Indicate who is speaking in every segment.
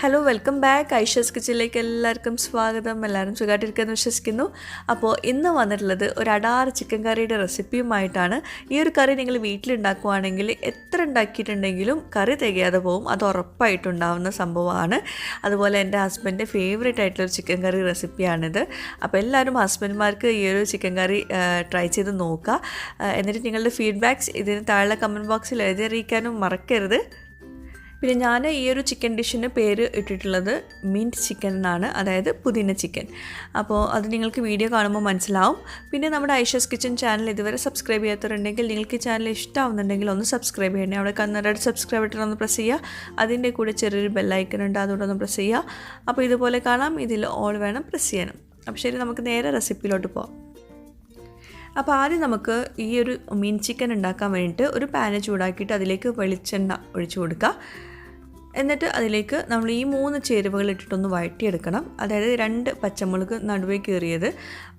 Speaker 1: Hello welcome back Aisha's കിച്ചണിലേക്ക് എല്ലാവർക്കും സ്വാഗതം. എല്ലാവരും സുഖമായിട്ടിരിക്കുമെന്ന് വിശ്വസിക്കുന്നു. അപ്പോൾ ഇന്ന് വന്നിട്ടുള്ളത് ഒരു അടാറ് ചിക്കൻ കറിയുടെ റെസിപ്പിയുമായിട്ടാണ്. ഈ ഒരു കറി നിങ്ങൾ വീട്ടിലുണ്ടാക്കുവാണെങ്കിൽ എത്ര ഉണ്ടാക്കിയിട്ടുണ്ടെങ്കിലും കറി തികയാതെ പോവും, അത് ഉറപ്പായിട്ടുണ്ടാവുന്ന സംഭവമാണ്. അതുപോലെ എൻ്റെ ഹസ്ബൻഡിൻ്റെ ഫേവറേറ്റ് ആയിട്ടുള്ളൊരു ചിക്കൻ കറി റെസിപ്പിയാണിത്. അപ്പോൾ എല്ലാവരും ഹസ്ബൻഡ്മാർക്ക് ഈ ഒരു ചിക്കൻ കറി ട്രൈ ചെയ്ത് നോക്കുക. എന്നിട്ട് നിങ്ങളുടെ ഫീഡ്ബാക്ക്സ് ഇതിന് താഴെ കമൻറ്റ് ബോക്സിൽ എഴുതി അറിയിക്കാനും മറക്കരുത്. പിന്നെ ഞാൻ ഈ ഒരു ചിക്കൻ ഡിഷിന് പേര് ഇട്ടിട്ടുള്ളത് മിൻറ്റ് ചിക്കൻ എന്നാണ്, അതായത് പുതിന ചിക്കൻ. അപ്പോൾ അത് നിങ്ങൾക്ക് വീഡിയോ കാണുമ്പോൾ മനസ്സിലാവും. പിന്നെ നമ്മുടെ ഐഷസ് കിച്ചൺ ചാനൽ ഇതുവരെ സബ്സ്ക്രൈബ് ചെയ്യാത്തവരുണ്ടെങ്കിൽ നിങ്ങൾക്ക് ഈ ചാനൽ ഇഷ്ടമാവുന്നുണ്ടെങ്കിൽ ഒന്ന് സബ്സ്ക്രൈബ് ചെയ്യണേ. അവിടെ കന്നഡ സബ്സ്ക്രൈബ് ബട്ടൺ ഒന്ന് പ്രസ് ചെയ്യുക. അതിൻ്റെ കൂടെ ചെറിയൊരു ബെല്ലൈക്കൺ ഉണ്ട്, അതുകൊണ്ട് ഒന്ന് പ്രസ് ചെയ്യുക. അപ്പോൾ ഇതുപോലെ കാണാം, ഇതിൽ ഓൾ വേണം പ്രസ് ചെയ്യാനും. അപ്പോൾ ശരി, നമുക്ക് നേരെ റെസിപ്പിയിലോട്ട് പോകാം. അപ്പോൾ ആദ്യം നമുക്ക് ഈ ഒരു മീൻ ചിക്കൻ ഉണ്ടാക്കാൻ വേണ്ടിയിട്ട് ഒരു പാന് ചൂടാക്കിയിട്ട് അതിലേക്ക് വെളിച്ചെണ്ണ ഒഴിച്ചു കൊടുക്കുക. എന്നിട്ട് അതിലേക്ക് നമ്മൾ ഈ 3 ചേരുവകൾ ഇട്ടിട്ടൊന്ന് വഴറ്റിയെടുക്കണം. അതായത് 2 പച്ചമുളക് നടുവേ കീറിയത്,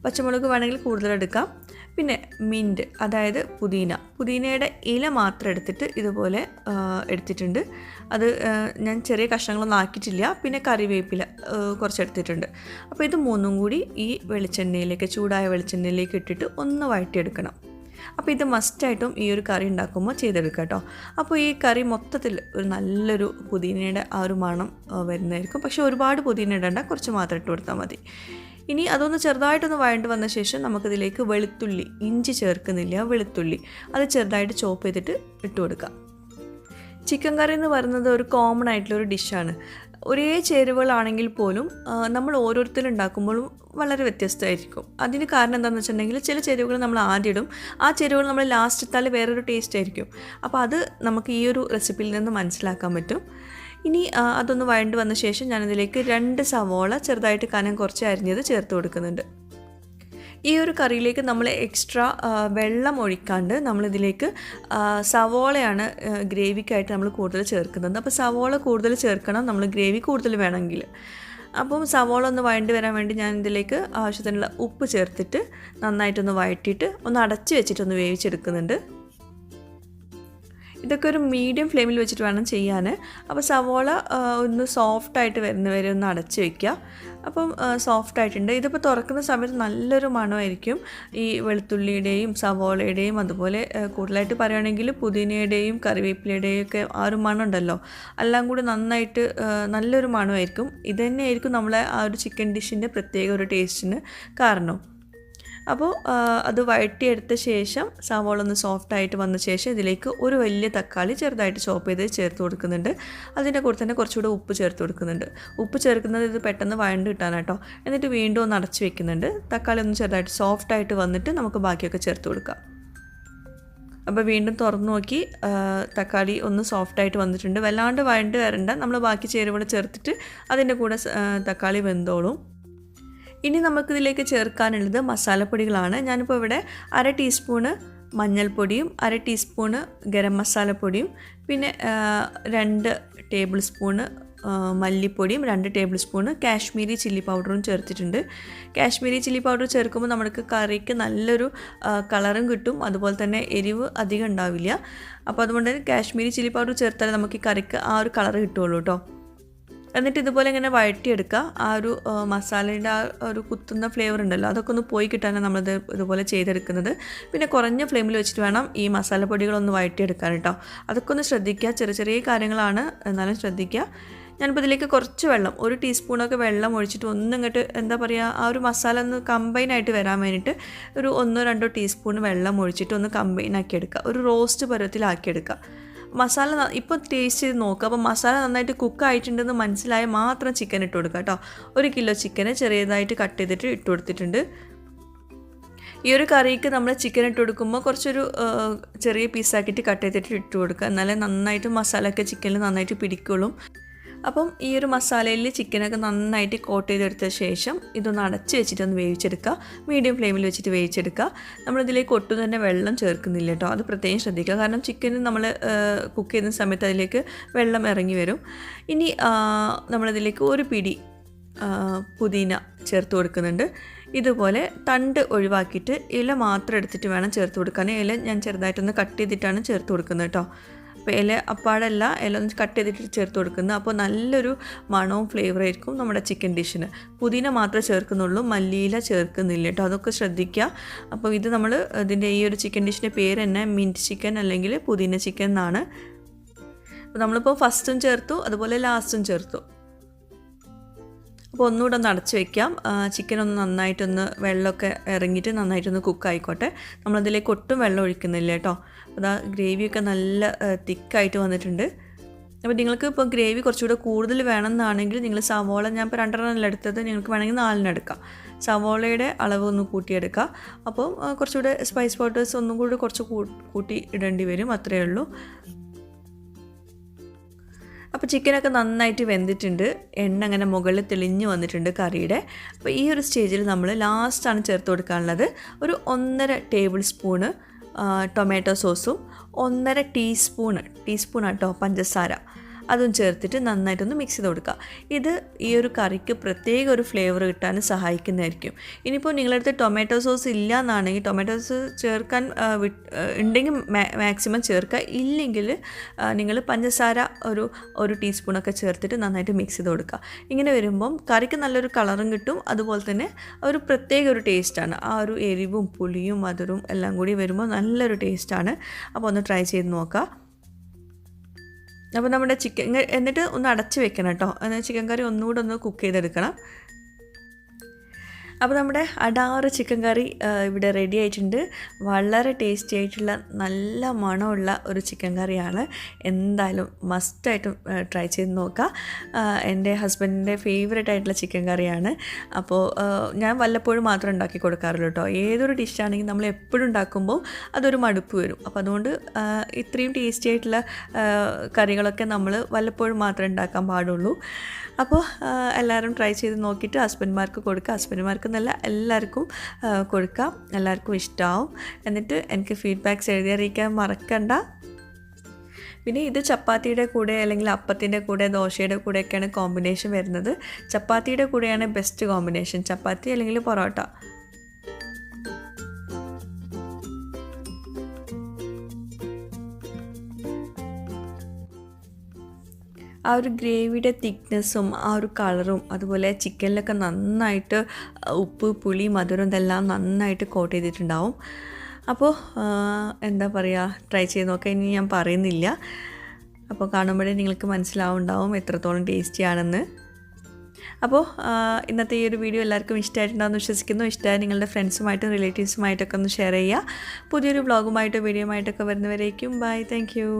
Speaker 1: പച്ചമുളക് വേണമെങ്കിൽ കൂടുതലെടുക്കാം. പിന്നെ മിൻറ്റ്, അതായത് പുതിനയുടെ ഇല മാത്രം എടുത്തിട്ട് ഇതുപോലെ എടുത്തിട്ടുണ്ട്. അത് ഞാൻ ചെറിയ കഷ്ണങ്ങളൊന്നും ആക്കിയിട്ടില്ല. പിന്നെ കറിവേപ്പില കുറച്ചെടുത്തിട്ടുണ്ട്. അപ്പോൾ ഇത് 3 കൂടി ഈ വെളിച്ചെണ്ണയിലേക്ക്, ചൂടായ വെളിച്ചെണ്ണയിലേക്ക് ഇട്ടിട്ട് ഒന്ന് വഴറ്റിയെടുക്കണം. അപ്പോൾ ഇത് മസ്റ്റായിട്ടും ഈ ഒരു കറി ഉണ്ടാക്കുമ്പോൾ ചെയ്തെടുക്കുക കേട്ടോ. അപ്പോൾ ഈ കറി മൊത്തത്തിൽ ഒരു നല്ലൊരു പുതിനയുടെ ആ ഒരു മണം വരുന്നതായിരിക്കും. പക്ഷേ ഒരുപാട് പുതിന ഇടേണ്ട, കുറച്ച് മാത്രം ഇട്ട് കൊടുത്താൽ മതി. ഇനി അതൊന്ന് ചെറുതായിട്ടൊന്ന് വഴണ്ട് വന്ന ശേഷം നമുക്കിതിലേക്ക് വെളുത്തുള്ളി, ഇഞ്ചി ചേർക്കുന്നില്ല, വെളുത്തുള്ളി അത് ചെറുതായിട്ട് ചോപ്പ് ചെയ്തിട്ട് ഇട്ട് കൊടുക്കാം. ചിക്കൻ കറി എന്ന് പറയുന്നത് ഒരു കോമൺ ആയിട്ടുള്ളൊരു ഡിഷാണ്. ഒരേ ചേരുവകളാണെങ്കിൽ പോലും നമ്മൾ ഓരോരുത്തരും ഉണ്ടാക്കുമ്പോഴും വളരെ വ്യത്യസ്തമായിരിക്കും. അതിന് കാരണം എന്താണെന്ന് വെച്ചിട്ടുണ്ടെങ്കിൽ ചില ചേരുവകൾ നമ്മൾ ആദ്യം ഇടും, ആ ചേരുവകൾ നമ്മൾ ലാസ്റ്റ് ഇട്ടാൽ വേറൊരു ടേസ്റ്റ് ആയിരിക്കും. അപ്പോൾ അത് നമുക്ക് ഈ ഒരു റെസിപ്പിയിൽ നിന്ന് മനസ്സിലാക്കാൻ പറ്റും. ഇനി അതൊന്ന് വഴണ്ട് വന്ന ശേഷം ഞാനതിലേക്ക് 2 സവോള ചെറുതായിട്ട് കനം കുറച്ച് അരിഞ്ഞത് ചേർത്ത് കൊടുക്കുന്നുണ്ട്. ഈ ഒരു കറിയിലേക്ക് നമ്മൾ എക്സ്ട്രാ വെള്ളം ഒഴിക്കാണ്ട് നമ്മളിതിലേക്ക് സവോളയാണ് ഗ്രേവിക്കായിട്ട് നമ്മൾ കൂടുതൽ ചേർക്കുന്നത്. അപ്പോൾ സവോള കൂടുതൽ ചേർക്കണം നമ്മൾ, ഗ്രേവി കൂടുതൽ വേണമെങ്കിൽ. അപ്പം സവോള ഒന്ന് വഴണ്ടി വരാൻ വേണ്ടി ഞാൻ ഇതിലേക്ക് ആവശ്യത്തിനുള്ള ഉപ്പ് ചേർത്തിട്ട് നന്നായിട്ടൊന്ന് വഴറ്റിയിട്ട് ഒന്ന് അടച്ച് വെച്ചിട്ടൊന്ന് വേവിച്ചെടുക്കുന്നുണ്ട്. ഇതൊക്കെ ഒരു മീഡിയം ഫ്ലെയിമിൽ വെച്ചിട്ട് വേണം ചെയ്യാൻ. അപ്പോൾ സവോള ഒന്ന് സോഫ്റ്റായിട്ട് വരുന്ന വരെ ഒന്ന് അടച്ച് വയ്ക്കുക. അപ്പം സോഫ്റ്റായിട്ടുണ്ട്. ഇതിപ്പോൾ തുറക്കുന്ന സമയത്ത് നല്ലൊരു മണമായിരിക്കും ഈ വെളുത്തുള്ളിയുടെയും സവോളയുടെയും. അതുപോലെ കൂടുതലായിട്ട് പറയുകയാണെങ്കിൽ പുതിനയുടെയും കറിവേപ്പിലയുടെയും ഒക്കെ ആ ഒരു മണം ഉണ്ടല്ലോ, എല്ലാം കൂടി നന്നായിട്ട് നല്ലൊരു മണമായിരിക്കും. ഇത് തന്നെയായിരിക്കും നമ്മളെ ആ ഒരു ചിക്കൻ ഡിഷിൻ്റെ പ്രത്യേക ഒരു ടേസ്റ്റിന് കാരണം. അപ്പോൾ അത് വഴറ്റിയെടുത്ത ശേഷം സവോള ഒന്ന് സോഫ്റ്റായിട്ട് വന്ന ശേഷം ഇതിലേക്ക് ഒരു വലിയ തക്കാളി ചെറുതായിട്ട് ചോപ്പ് ചെയ്ത് ചേർത്ത് കൊടുക്കുന്നുണ്ട്. അതിൻ്റെ കൂടെ തന്നെ കുറച്ചുകൂടെ ഉപ്പ് ചേർത്ത് കൊടുക്കുന്നുണ്ട്. ഉപ്പ് ചേർക്കുന്നത് ഇത് പെട്ടെന്ന് വഴണ്ട് കിട്ടാനാണ് കേട്ടോ. എന്നിട്ട് വീണ്ടും ഒന്ന് അടച്ച് വെക്കുന്നുണ്ട്. തക്കാളി ഒന്ന് ചെറുതായിട്ട് സോഫ്റ്റായിട്ട് വന്നിട്ട് നമുക്ക് ബാക്കിയൊക്കെ ചേർത്ത് കൊടുക്കാം. അപ്പോൾ വീണ്ടും തുറന്നു നോക്കി തക്കാളി ഒന്ന് സോഫ്റ്റായിട്ട് വന്നിട്ടുണ്ട്. വല്ലാണ്ട് വഴണ്ട് വരണ്ട, നമ്മൾ ബാക്കി ചേരുവകൾ ചേർത്തിട്ട് അതിൻ്റെ കൂടെ തക്കാളി വെന്തോളും. ഇനി നമുക്കിതിലേക്ക് ചേർക്കാനുള്ളത് മസാലപ്പൊടികളാണ്. ഞാനിപ്പോൾ ഇവിടെ 1/2 ടീസ്പൂണ് മഞ്ഞൾപ്പൊടിയും 1/2 ടീസ്പൂണ് ഗരം മസാലപ്പൊടിയും പിന്നെ 2 ടേബിൾ സ്പൂണ് മല്ലിപ്പൊടിയും 2 ടേബിൾ സ്പൂണ് കാശ്മീരി ചില്ലി പൗഡറും ചേർത്തിട്ടുണ്ട്. കാശ്മീരി ചില്ലി പൗഡർ ചേർക്കുമ്പോൾ നമുക്ക് കറിക്ക് നല്ലൊരു കളറും കിട്ടും, അതുപോലെ തന്നെ എരിവ് അധികം ഉണ്ടാവില്ല. അപ്പോൾ അതുകൊണ്ട് തന്നെ കാശ്മീരി ചില്ലി പൗഡർ ചേർത്താൽ നമുക്ക് ഈ കറിക്ക് ആ ഒരു കളറ് കിട്ടുള്ളൂ കേട്ടോ. എന്നിട്ട് ഇതുപോലെ ഇങ്ങനെ വഴറ്റിയെടുക്കുക. ആ ഒരു മസാലയുടെ ആ ഒരു കുത്തുന്ന ഫ്ലേവർ ഉണ്ടല്ലോ, അതൊക്കെ ഒന്ന് പോയി കിട്ടാനാണ് നമ്മളിത് ഇതുപോലെ ചെയ്തെടുക്കുന്നത്. പിന്നെ കുറഞ്ഞ ഫ്ലെയിമിൽ വെച്ചിട്ട് വേണം ഈ മസാലപ്പൊടികളൊന്ന് വഴറ്റിയെടുക്കാൻ കേട്ടോ. അതൊക്കെ ഒന്ന് ശ്രദ്ധിക്കുക, ചെറിയ ചെറിയ കാര്യങ്ങളാണ്, എന്നാലും ശ്രദ്ധിക്കുക. ഞാനിപ്പോൾ ഇതിലേക്ക് കുറച്ച് വെള്ളം, 1 ടീസ്പൂണൊക്കെ വെള്ളം ഒഴിച്ചിട്ട് ഒന്നിങ്ങോട്ട് എന്താ പറയുക, ആ ഒരു മസാല ഒന്ന് കമ്പൈനായിട്ട് വരാൻ വേണ്ടിയിട്ട് ഒരു 1-2 ടീസ്പൂൺ വെള്ളം ഒഴിച്ചിട്ട് ഒന്ന് കമ്പൈനാക്കി എടുക്കുക. ഒരു റോസ്റ്റ് പരുവത്തിലാക്കിയെടുക്കുക. മസാല ഇപ്പോൾ ടേസ്റ്റ് ചെയ്ത് നോക്കുക. അപ്പോൾ മസാല നന്നായിട്ട് കുക്കായിട്ടുണ്ടെന്ന് മനസ്സിലായാൽ മാത്രം ചിക്കൻ ഇട്ട് കൊടുക്കുക കേട്ടോ. 1 കിലോ ചിക്കന് ചെറിയതായിട്ട് കട്ട് ചെയ്തിട്ട് ഇട്ട് കൊടുത്തിട്ടുണ്ട്. ഈ ഒരു കറിക്ക് നമ്മൾ ചിക്കൻ ഇട്ട് കൊടുക്കുമ്പോൾ കുറച്ചൊരു ചെറിയ പീസാക്കിയിട്ട് കട്ട് ചെയ്തിട്ട് ഇട്ട് കൊടുക്കുക. എന്നാലേ നന്നായിട്ട് മസാലയൊക്കെ ചിക്കനിൽ നന്നായിട്ട് പിടിക്കുള്ളൂ. അപ്പം ഈ ഒരു മസാലയിൽ ചിക്കനൊക്കെ നന്നായിട്ട് കോട്ട് ചെയ്തെടുത്ത ശേഷം ഇതൊന്ന് അടച്ച് വെച്ചിട്ടൊന്ന് വേവിച്ചെടുക്കുക. മീഡിയം ഫ്ലെയിമിൽ വെച്ചിട്ട് വേവിച്ചെടുക്കുക. നമ്മളിതിലേക്ക് ഒട്ടും തന്നെ വെള്ളം ചേർക്കുന്നില്ല കേട്ടോ, അത് പ്രത്യേകം ശ്രദ്ധിക്കുക. കാരണം ചിക്കൻ നമ്മൾ കുക്ക് ചെയ്യുന്ന സമയത്ത് അതിലേക്ക് വെള്ളം ഇറങ്ങി വരും. ഇനി നമ്മളിതിലേക്ക് 1 പിടി പുതിന ചേർത്ത് കൊടുക്കുന്നുണ്ട്. ഇതുപോലെ തണ്ട് ഒഴിവാക്കിയിട്ട് ഇല മാത്രം എടുത്തിട്ട് വേണം ചേർത്ത് കൊടുക്കാൻ. ഇല ഞാൻ ചെറുതായിട്ടൊന്ന് കട്ട് ചെയ്തിട്ടാണ് ചേർത്ത് കൊടുക്കുന്നത് കേട്ടോ. അപ്പോൾ ഇല അപ്പാടല്ല, ഇല ഒന്ന് കട്ട് ചെയ്തിട്ട് ചേർത്ത് കൊടുക്കുന്നത്. അപ്പോൾ നല്ലൊരു മണവും ഫ്ലേവറായിരിക്കും നമ്മുടെ ചിക്കൻ ഡിഷിന്. പുതിന മാത്രമേ ചേർക്കുന്നുള്ളൂ, മല്ലിയില ചേർക്കുന്നില്ല കേട്ടോ, അതൊക്കെ ശ്രദ്ധിക്കുക. അപ്പോൾ ഇത് നമ്മൾ ഇതിൻ്റെ ഈ ഒരു ചിക്കൻ ഡിഷിൻ്റെ പേര് തന്നെ മിൻറ്റ് ചിക്കൻ അല്ലെങ്കിൽ പുതിന ചിക്കൻ എന്നാണ്. അപ്പോൾ നമ്മളിപ്പോൾ ഫസ്റ്റും ചേർത്തു, അതുപോലെ ലാസ്റ്റും ചേർത്തു. അപ്പോൾ ഒന്നുകൂടെ ഒന്ന് അടച്ച് വയ്ക്കാം. ചിക്കൻ ഒന്ന് നന്നായിട്ടൊന്ന് വെള്ളമൊക്കെ ഇറങ്ങിയിട്ട് നന്നായിട്ടൊന്ന് കുക്കായിക്കോട്ടെ. നമ്മളതിലേക്ക് ഒട്ടും വെള്ളം ഒഴിക്കുന്നില്ല കേട്ടോ. അപ്പോൾ അതാ ഗ്രേവിയൊക്കെ നല്ല തിക്കായിട്ട് വന്നിട്ടുണ്ട്. അപ്പോൾ നിങ്ങൾക്ക് ഇപ്പോൾ ഗ്രേവി കുറച്ചുകൂടെ കൂടുതൽ വേണമെന്നാണെങ്കിൽ നിങ്ങൾ സവോള, ഞാൻ ഇപ്പോൾ 2 എടുത്തത്, നിങ്ങൾക്ക് വേണമെങ്കിൽ 4 എടുക്കാം. സവോളയുടെ അളവ് ഒന്ന് കൂട്ടിയെടുക്കുക. അപ്പോൾ കുറച്ചുകൂടെ സ്പൈസ് പൗഡേഴ്സ് ഒന്നും കൂടി കുറച്ച് കൂട്ടി ഇടേണ്ടി വരും, അത്രയേ ഉള്ളൂ. അപ്പോൾ ചിക്കനൊക്കെ നന്നായിട്ട് വെന്തിട്ടുണ്ട്, എണ്ണ അങ്ങനെ മുകളിൽ തെളിഞ്ഞ് വന്നിട്ടുണ്ട് കറിയുടെ. അപ്പോൾ ഈ ഒരു സ്റ്റേജിൽ നമ്മൾ ലാസ്റ്റാണ് ചേർത്ത് കൊടുക്കാനുള്ളത് ഒരു 1.5 ടേബിൾ സ്പൂണ് ടൊമാറ്റോ സോസും 1.5 ടീസ്പൂണാട്ടോ പഞ്ചസാര, അതും ചേർത്തിട്ട് നന്നായിട്ടൊന്ന് മിക്സ് ചെയ്ത് കൊടുക്കുക. ഇത് ഈ ഒരു കറിക്ക് പ്രത്യേക ഒരു ഫ്ലേവർ കിട്ടാൻ സഹായിക്കുന്നതായിരിക്കും. ഇനിയിപ്പോൾ നിങ്ങളടുത്ത് ടൊമാറ്റോ സോസ് ഇല്ല എന്നാണെങ്കിൽ ടൊമാറ്റോ സോസ് ചേർക്കാൻ ഉണ്ടെങ്കിൽ മാക്സിമം ചേർക്കുക, ഇല്ലെങ്കിൽ നിങ്ങൾ പഞ്ചസാര ഒരു ടീസ്പൂണൊക്കെ ചേർത്തിട്ട് നന്നായിട്ട് മിക്സ് ചെയ്ത് കൊടുക്കുക. ഇങ്ങനെ വരുമ്പം കറിക്ക് നല്ലൊരു കളറും കിട്ടും, അതുപോലെ തന്നെ ഒരു പ്രത്യേക ഒരു ടേസ്റ്റാണ്. ആ ഒരു എരിവും പുളിയും മധുരവും എല്ലാം കൂടി വരുമ്പോൾ നല്ലൊരു ടേസ്റ്റാണ്. അപ്പോൾ ഒന്ന് ട്രൈ ചെയ്ത് നോക്കുക. അപ്പോൾ നമ്മുടെ ചിക്കൻ എന്നിട്ട് ഒന്ന് അടച്ച് വെക്കണം കേട്ടോ, ചിക്കൻ കറി ഒന്നുകൂടെ ഒന്ന് കുക്ക് ചെയ്തെടുക്കണം. അപ്പോൾ നമ്മുടെ അടാറ് ചിക്കൻ കറി ഇവിടെ റെഡി ആയിട്ടുണ്ട്. വളരെ ടേസ്റ്റി ആയിട്ടുള്ള നല്ല മണമുള്ള ഒരു ചിക്കൻ കറിയാണ്. എന്തായാലും മസ്റ്റായിട്ടും ട്രൈ ചെയ്ത് നോക്കുക. എൻ്റെ ഹസ്ബൻഡിൻ്റെ ഫേവറേറ്റ് ആയിട്ടുള്ള ചിക്കൻ കറിയാണ്. അപ്പോൾ ഞാൻ വല്ലപ്പോഴും മാത്രം ഉണ്ടാക്കി കൊടുക്കാറുള്ളൂ കേട്ടോ. ഏതൊരു ഡിഷാണെങ്കിൽ നമ്മൾ എപ്പോഴും ഉണ്ടാക്കുമ്പോൾ അതൊരു മടുപ്പ് വരും. അപ്പോൾ അതുകൊണ്ട് ഇത്രയും ടേസ്റ്റി ആയിട്ടുള്ള കറികളൊക്കെ നമ്മൾ വല്ലപ്പോഴും മാത്രമേ ഉണ്ടാക്കാൻ പാടുള്ളൂ. അപ്പോൾ എല്ലാവരും ട്രൈ ചെയ്ത് നോക്കിയിട്ട് ഹസ്ബൻഡ്മാർക്ക് കൊടുക്കുക, ഹസ്ബൻഡ്മാർക്കെന്നല്ല എല്ലാവർക്കും കൊടുക്കാം, എല്ലാവർക്കും ഇഷ്ടമാവും. എന്നിട്ട് എനിക്ക് ഫീഡ്ബാക്ക്സ് എഴുതി അറിയിക്കാൻ മറക്കണ്ട. പിന്നെ ഇത് ചപ്പാത്തിയുടെ കൂടെ അല്ലെങ്കിൽ അപ്പത്തിൻ്റെ കൂടെ ദോശയുടെ കൂടെയൊക്കെയാണ് കോമ്പിനേഷൻ വരുന്നത്. ചപ്പാത്തിയുടെ കൂടെയാണ് ബെസ്റ്റ് കോമ്പിനേഷൻ, ചപ്പാത്തി അല്ലെങ്കിൽ പൊറോട്ട. ആ ഒരു ഗ്രേവിയുടെ തിക്നെസ്സും ആ ഒരു കളറും അതുപോലെ ചിക്കനിലൊക്കെ നന്നായിട്ട് ഉപ്പ് പുളി മധുരം ഇതെല്ലാം നന്നായിട്ട് കോട്ട് ചെയ്തിട്ടുണ്ടാവും. അപ്പോൾ എന്താ പറയുക, ട്രൈ ചെയ്ത് നോക്കാം, ഇനി ഞാൻ പറയുന്നില്ല. അപ്പോൾ കാണുമ്പോഴേ നിങ്ങൾക്ക് മനസ്സിലാവുണ്ടാവും എത്രത്തോളം ടേസ്റ്റിയാണെന്ന്. അപ്പോൾ ഇന്നത്തെ ഈ ഒരു വീഡിയോ എല്ലാവർക്കും ഇഷ്ടമായിട്ടുണ്ടാകുമെന്ന് വിശ്വസിക്കുന്നു. ഇഷ്ടമായി നിങ്ങളുടെ ഫ്രണ്ട്സുമായിട്ടും റിലേറ്റീവ്സുമായിട്ടൊക്കെ ഒന്ന് ഷെയർ ചെയ്യുക. പുതിയൊരു വ്ളോഗുമായിട്ടോ വീഡിയോ ആയിട്ടൊക്കെ വരുന്നവരേക്കും ബൈ, താങ്ക് യു.